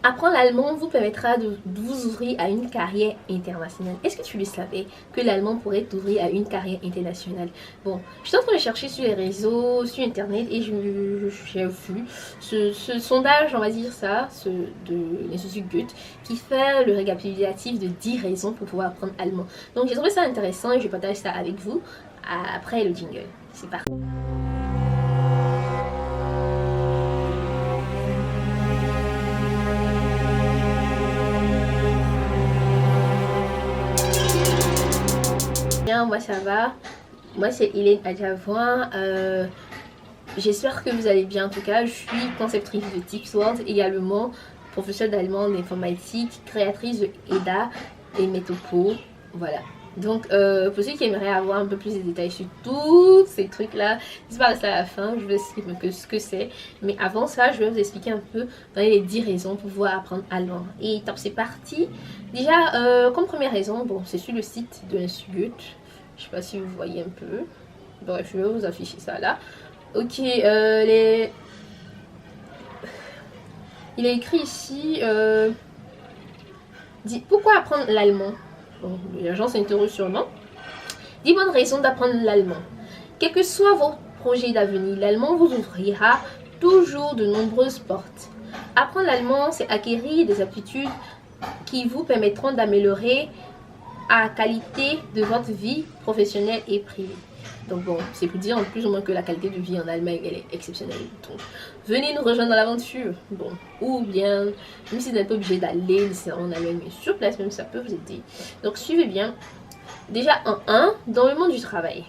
Apprendre l'allemand vous permettra de vous ouvrir à une carrière internationale. Est-ce que tu le savais que l'allemand pourrait t'ouvrir à une carrière internationale? Bon, je suis en train de chercher sur les réseaux, sur internet, et j'ai vu ce sondage, on va dire ça, de l'Institut Goethe, qui fait le récapitulatif de 10 raisons pour pouvoir apprendre allemand. Donc j'ai trouvé ça intéressant et je partage ça avec vous après le jingle. C'est parti. Bien, moi ça va. Moi c'est Hélène Adjavoin. J'espère que vous allez bien. En tout cas, je suis conceptrice de Tipsworld, également professeure d'allemand d'informatique, créatrice de EDA et Metopo. Voilà. Donc, pour ceux qui aimeraient avoir un peu plus de détails sur tous ces trucs-là, n'hésitez pas à rester à la fin, je vais expliquer ce que c'est. Mais avant ça, je vais vous expliquer un peu les 10 raisons pour pouvoir apprendre allemand. Et top, c'est parti. Déjà, comme première raison, bon, c'est sur le site de l'Institut Goethe. Je sais pas si vous voyez un peu. Bref, je vais vous afficher ça là. Ok, il est écrit ici, pourquoi apprendre l'allemand? Bon, les gens s'interrogent sûrement. 10 bonnes raisons d'apprendre l'allemand. Quel que soit vos projets d'avenir, l'allemand vous ouvrira toujours de nombreuses portes. Apprendre l'allemand, c'est acquérir des aptitudes qui vous permettront d'améliorer la qualité de votre vie professionnelle et privée. Donc bon, c'est pour dire en plus ou moins que la qualité de vie en Allemagne, elle est exceptionnelle. Donc, venez nous rejoindre dans l'aventure. Bon, ou bien, même si vous n'êtes pas obligé d'aller nécessairement en Allemagne, mais sur place même, ça peut vous aider. Donc suivez bien. Déjà en 1, dans le monde du travail.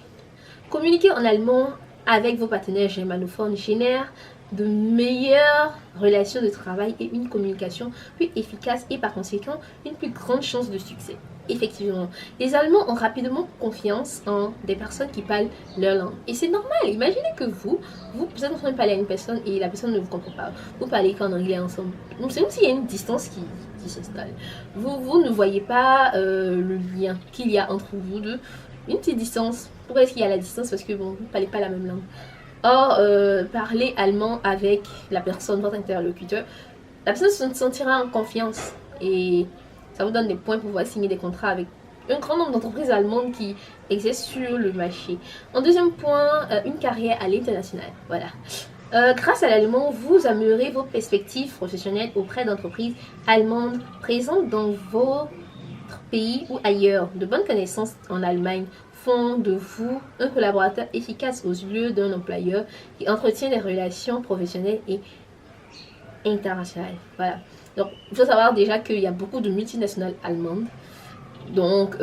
Communiquer en allemand avec vos partenaires germanophones génère de meilleures relations de travail et une communication plus efficace et par conséquent une plus grande chance de succès. Effectivement, les Allemands ont rapidement confiance en des personnes qui parlent leur langue. Et c'est normal, imaginez que vous êtes en train de parler à une personne et la personne ne vous comprend pas. Vous parlez qu'en anglais ensemble. Donc c'est comme s'il y a une distance qui s'installe. Vous ne voyez pas le lien qu'il y a entre vous deux. Une petite distance. Pourquoi est-ce qu'il y a la distance? Parce que bon, vous ne parlez pas la même langue. Or, parler allemand avec la personne, votre interlocuteur, la personne se sentira en confiance. Et ça vous donne des points pour pouvoir signer des contrats avec un grand nombre d'entreprises allemandes qui exercent sur le marché. En deuxième point, une carrière à l'international. Voilà. Grâce à l'allemand, vous améliorez vos perspectives professionnelles auprès d'entreprises allemandes présentes dans votre pays ou ailleurs. De bonnes connaissances en Allemagne font de vous un collaborateur efficace aux yeux d'un employeur qui entretient des relations professionnelles et internationales. Voilà. Donc, il faut savoir déjà qu'il y a beaucoup de multinationales allemandes. Donc,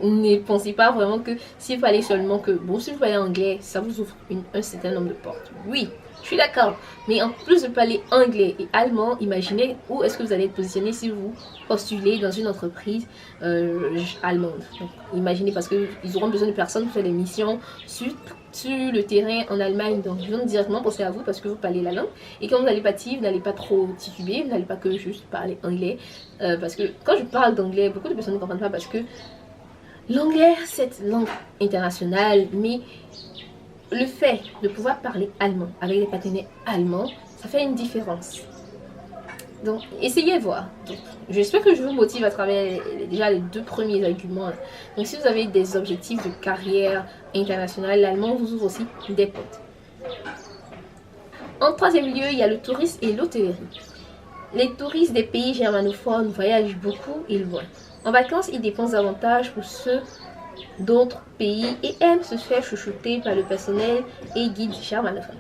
ne pensez pas vraiment que s'il fallait seulement que, bon, si vous parlez anglais, ça vous ouvre un certain nombre de portes. Oui, je suis d'accord. Mais en plus de parler anglais et allemand, imaginez où est-ce que vous allez être positionné si vous postulez dans une entreprise allemande. Donc, imaginez, parce qu'ils auront besoin de personnes pour faire des missions sur le terrain en Allemagne. Donc, ils vont directement penser à vous parce que vous parlez la langue. Et quand vous n'allez pas vous n'allez pas trop tituber, vous n'allez pas que juste parler anglais. Parce que quand je parle d'anglais, beaucoup de personnes ne comprennent pas parce que l'anglais, c'est une langue internationale, mais le fait de pouvoir parler allemand avec des partenaires allemands, ça fait une différence. Donc, essayez de voir. J'espère que je vous motive à travers déjà les 2 premiers arguments. Donc, si vous avez des objectifs de carrière internationale, l'allemand vous ouvre aussi des portes. En 3e lieu, il y a le tourisme et l'hôtellerie. Les touristes des pays germanophones voyagent beaucoup et loin. En vacances, ils dépensent davantage pour ceux d'autres pays et aiment se faire chouchouter par le personnel et guides germanophones.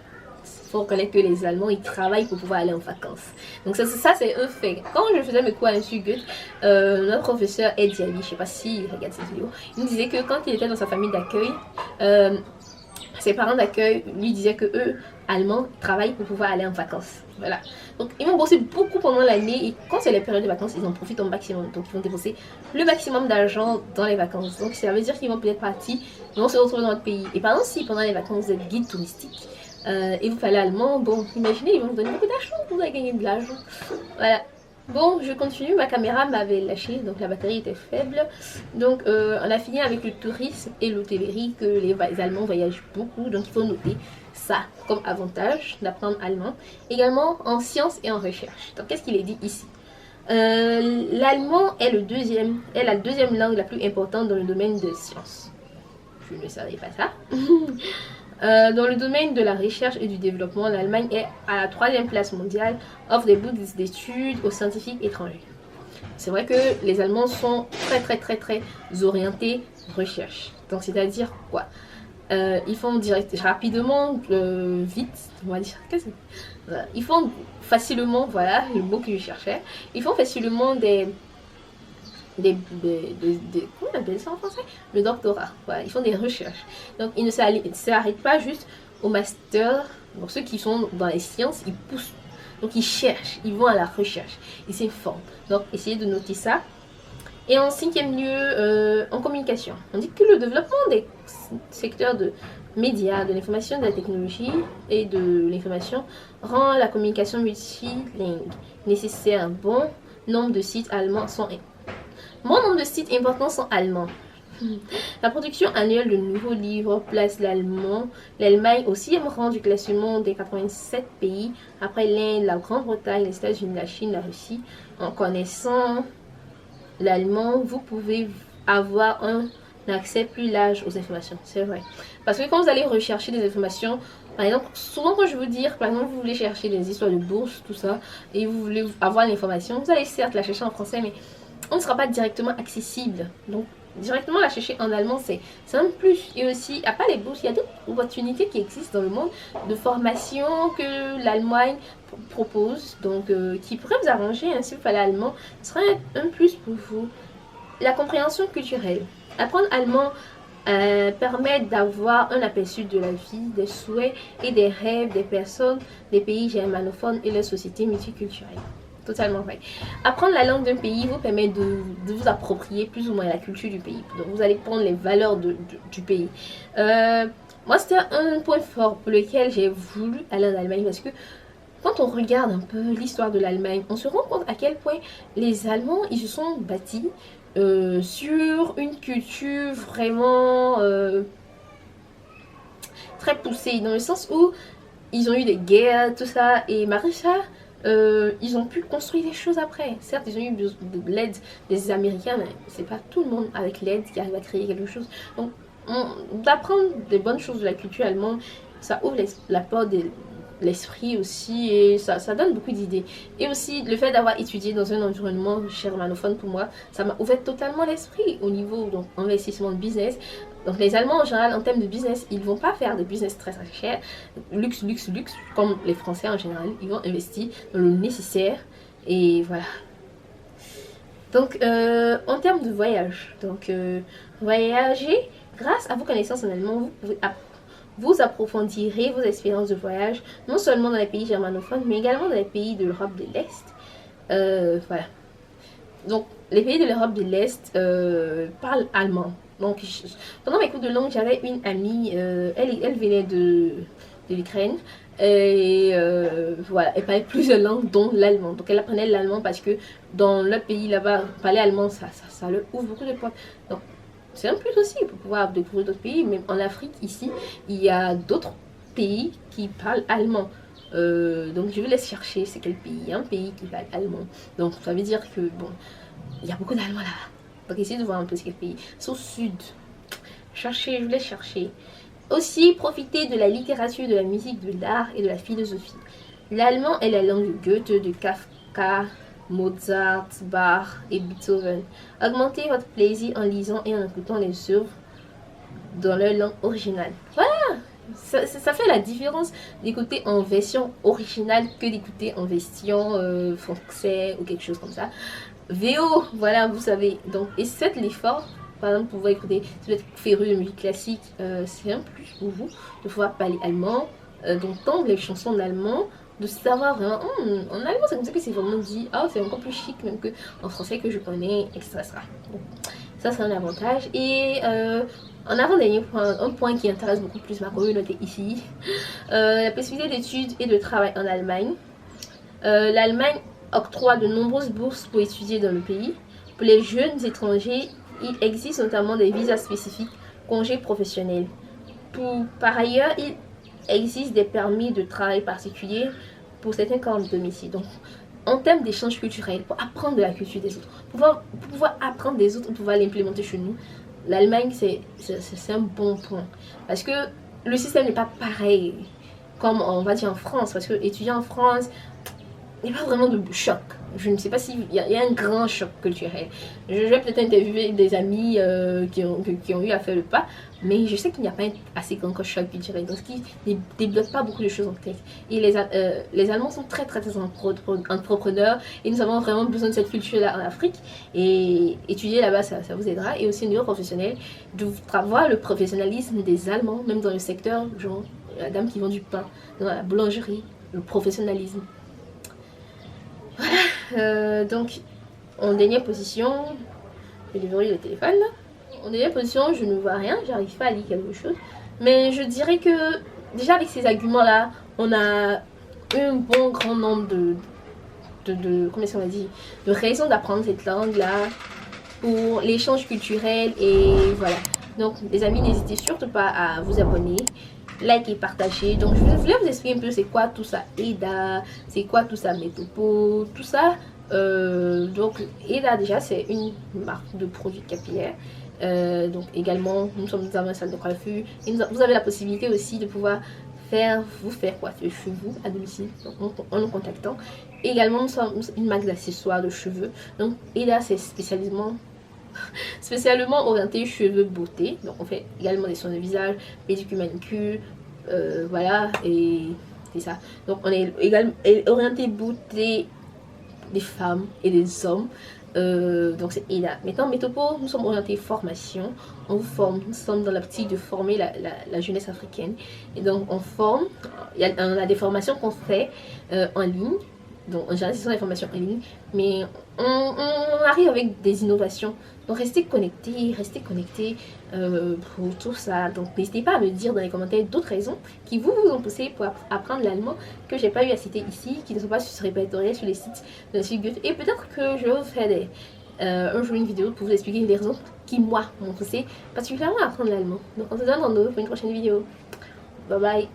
Il faut reconnaître que les Allemands, ils travaillent pour pouvoir aller en vacances. Donc ça c'est un fait. Quand je faisais mes cours à l'Institut Goethe, notre professeur Ed Diaby, je ne sais pas s'il regarde cette vidéo, il me disait que quand il était dans sa famille d'accueil, ses parents d'accueil lui disaient que eux, Allemands, travaillent pour pouvoir aller en vacances. Voilà. Donc ils vont bosser beaucoup pendant l'année et quand c'est les périodes de vacances, ils en profitent au maximum. Donc ils vont dépenser le maximum d'argent dans les vacances. Donc ça veut dire qu'ils vont peut-être partir, ils vont se retrouver dans notre pays. Et par exemple, si pendant les vacances vous êtes guide touristique et vous parlez allemand, bon, imaginez, ils vont vous donner beaucoup d'argent, vous allez gagner de l'argent. Voilà. Bon, je continue, ma caméra m'avait lâché, donc la batterie était faible. Donc on a fini avec le tourisme et l'hôtellerie, que les Allemands voyagent beaucoup, donc il faut noter ça comme avantage d'apprendre allemand. Également en sciences et en recherche. Donc qu'est-ce qu'il est dit ici? L'allemand est la deuxième langue la plus importante dans le domaine des sciences. Je ne savais pas ça. Dans le domaine de la recherche et du développement, l'Allemagne est à la 3e place mondiale, offre des bourses d'études aux scientifiques étrangers. C'est vrai que les Allemands sont très orientés recherche. Donc c'est-à-dire quoi? Ils font rapidement, vite, on va dire. Ils font facilement, voilà le mot que je cherchais. Ils font facilement comment on appelle ça en français? Le doctorat. Voilà, ils font des recherches. Donc, ils ne s'arrêtent pas juste au master. Donc, ceux qui sont dans les sciences, ils poussent. Donc, ils cherchent, ils vont à la recherche. Ils s'informent. Donc, essayez de noter ça. Et en 5e lieu, en communication. On dit que le développement des secteurs de médias, de l'information, de la technologie et de l'information rend la communication multilingue nécessaire. Un bon nombre de sites allemands sont importants sont allemands. La production annuelle de nouveaux livres place l'Allemagne au 6e rang du classement des 87 pays, après l'Inde, la Grande-Bretagne, les États-Unis, la Chine, la Russie. En connaissant l'allemand, vous pouvez avoir un accès plus large aux informations. C'est vrai. Parce que quand vous allez rechercher des informations, par exemple, souvent quand je veux dire, par exemple, vous voulez chercher des histoires de bourse, tout ça, et vous voulez avoir l'information, vous allez certes la chercher en français, mais on ne sera pas directement accessible. Donc, directement la chercher en allemand, c'est un plus. Et aussi, à part les bourses, il y a d'autres opportunités qui existent dans le monde de formation que l'Allemagne propose, donc qui pourrait vous arranger, hein, si vous parlez allemand, ce sera un plus pour vous. La compréhension culturelle. Apprendre allemand permet d'avoir un aperçu de la vie, des souhaits et des rêves des personnes des pays germanophones et leurs sociétés multiculturelles. Totalement vrai. Apprendre la langue d'un pays vous permet de vous approprier plus ou moins la culture du pays. Donc vous allez prendre les valeurs du pays. Moi, c'était un point fort pour lequel j'ai voulu aller en Allemagne, parce que quand on regarde un peu l'histoire de l'Allemagne, on se rend compte à quel point les Allemands, ils se sont bâtis sur une culture vraiment très poussée, dans le sens où ils ont eu des guerres, tout ça, et malgré ça, ils ont pu construire des choses après. Certes, ils ont eu de l'aide des Américains, mais c'est pas tout le monde avec l'aide qui arrive à créer quelque chose. Donc, d'apprendre des bonnes choses de la culture allemande, ça ouvre la porte de l'esprit aussi, et ça donne beaucoup d'idées. Et aussi, le fait d'avoir étudié dans un environnement germanophone, pour moi, ça m'a ouvert totalement l'esprit au niveau donc investissement de business. Donc les Allemands en général, en termes de business, ils vont pas faire des business très chers, luxe, comme les Français en général. Ils vont investir dans le nécessaire, et voilà. Donc en termes de voyage, donc voyager grâce à vos connaissances en allemand, vous approfondirez vos expériences de voyage, non seulement dans les pays germanophones, mais également dans les pays de l'Europe de l'Est. Voilà. Donc, les pays de l'Europe de l'Est parlent allemand. Donc, pendant mes cours de langue, j'avais une amie, elle venait de l'Ukraine. Et voilà, elle parlait plusieurs langues, dont l'allemand. Donc, elle apprenait l'allemand parce que dans le pays là-bas, parler allemand, ça leur ouvre beaucoup de portes. Donc, c'est un plus aussi pour pouvoir découvrir d'autres pays. Même en Afrique, ici, il y a d'autres pays qui parlent allemand. Donc je vais laisse chercher c'est quel pays. Il y a un pays qui parle allemand. Donc ça veut dire que bon, il y a beaucoup d'Allemands là-bas. Donc essayez de voir un peu c'est quel pays. C'est au sud. Cherchez, je vais chercher. Aussi, profitez de la littérature, de la musique, de l'art et de la philosophie. L'allemand est la langue de Goethe, de Kafka, Mozart, Bach et Beethoven. Augmentez votre plaisir en lisant et en écoutant les œuvres dans leur langue originale. Voilà, ça fait la différence d'écouter en version originale que d'écouter en version français ou quelque chose comme ça. VO, voilà, vous savez. Donc, et faites l'effort. Par exemple, pour pouvoir écouter, si vous êtes féru de musique classique, c'est un plus pour vous de pouvoir parler allemand, d'entendre les chansons en allemand, de savoir vraiment, en allemand c'est comme ça que c'est vraiment dit, c'est encore plus chic même que en français que je connais, etc. Bon, ça c'est un avantage. Et en avant-dernier point, un point qui intéresse beaucoup plus ma communauté ici, la possibilité d'études et de travail en Allemagne. L'Allemagne octroie de nombreuses bourses pour étudier dans le pays. Pour les jeunes étrangers, il existe notamment des visas spécifiques, congés professionnels. Par ailleurs, il existe des permis de travail particuliers pour certains corps de domicile. Donc, en termes d'échange culturel, pour apprendre de la culture des autres, pour pouvoir apprendre des autres, pour pouvoir l'implémenter chez nous, l'Allemagne, c'est un bon point. Parce que le système n'est pas pareil comme on va dire en France. Parce que étudier en France, il n'y a pas vraiment de choc. Je ne sais pas s'il y a un grand choc culturel. Je vais peut-être interviewer des amis qui ont eu à faire le pas, mais je sais qu'il n'y a pas un assez grand choc culturel, donc ce qui ne débloque pas beaucoup de choses en tête. Et les Allemands sont très entrepreneurs et nous avons vraiment besoin de cette culture-là en Afrique. Et étudier là-bas, ça vous aidera. Et aussi au niveau professionnel, de voir le professionnalisme des Allemands, même dans le secteur, genre la dame qui vend du pain, dans la boulangerie, le professionnalisme. Donc en dernière position, je vais déverrouiller le téléphone là. En dernière position, je ne vois rien, j'arrive pas à lire quelque chose. Mais je dirais que déjà avec ces arguments là, on a un bon grand nombre comment est-ce qu'on va dire, de raisons d'apprendre cette langue là pour l'échange culturel. Et voilà. Donc les amis, n'hésitez surtout pas à vous abonner, like et partager. Donc je voulais vous expliquer un peu c'est quoi tout ça EDA, c'est quoi tout ça Metopo, tout ça. Donc EDA déjà c'est une marque de produits capillaires. Donc également nous avons une salle de coiffure et vous avez la possibilité aussi de pouvoir vous faire coiffer chez vous à domicile, donc, en nous contactant. Également nous sommes une marque d'accessoires de cheveux. Donc EDA c'est spécialement orienté cheveux beauté. Donc on fait également des soins de visage, pédicure, manicure, voilà, et c'est ça. Donc on est également orienté beauté des femmes et des hommes. Donc c'est EDA. Maintenant Metopo, nous sommes orientés formation. On vous forme, nous sommes dans l'optique de former la jeunesse africaine. Et donc on forme, on a des formations qu'on fait en ligne. Donc en général ce sont des formations en ligne, mais on arrive avec des innovations. Donc restez connectés pour tout ça. Donc n'hésitez pas à me dire dans les commentaires d'autres raisons qui vous ont poussé pour apprendre l'allemand que j'ai pas eu à citer ici, qui ne sont pas répertoriées sur les sites de site Goethe. Et peut-être que je vais vous faire un jour une vidéo pour vous expliquer les raisons qui moi m'ont poussé particulièrement à apprendre l'allemand. Donc on se donne rendez-vous pour une prochaine vidéo. Bye bye.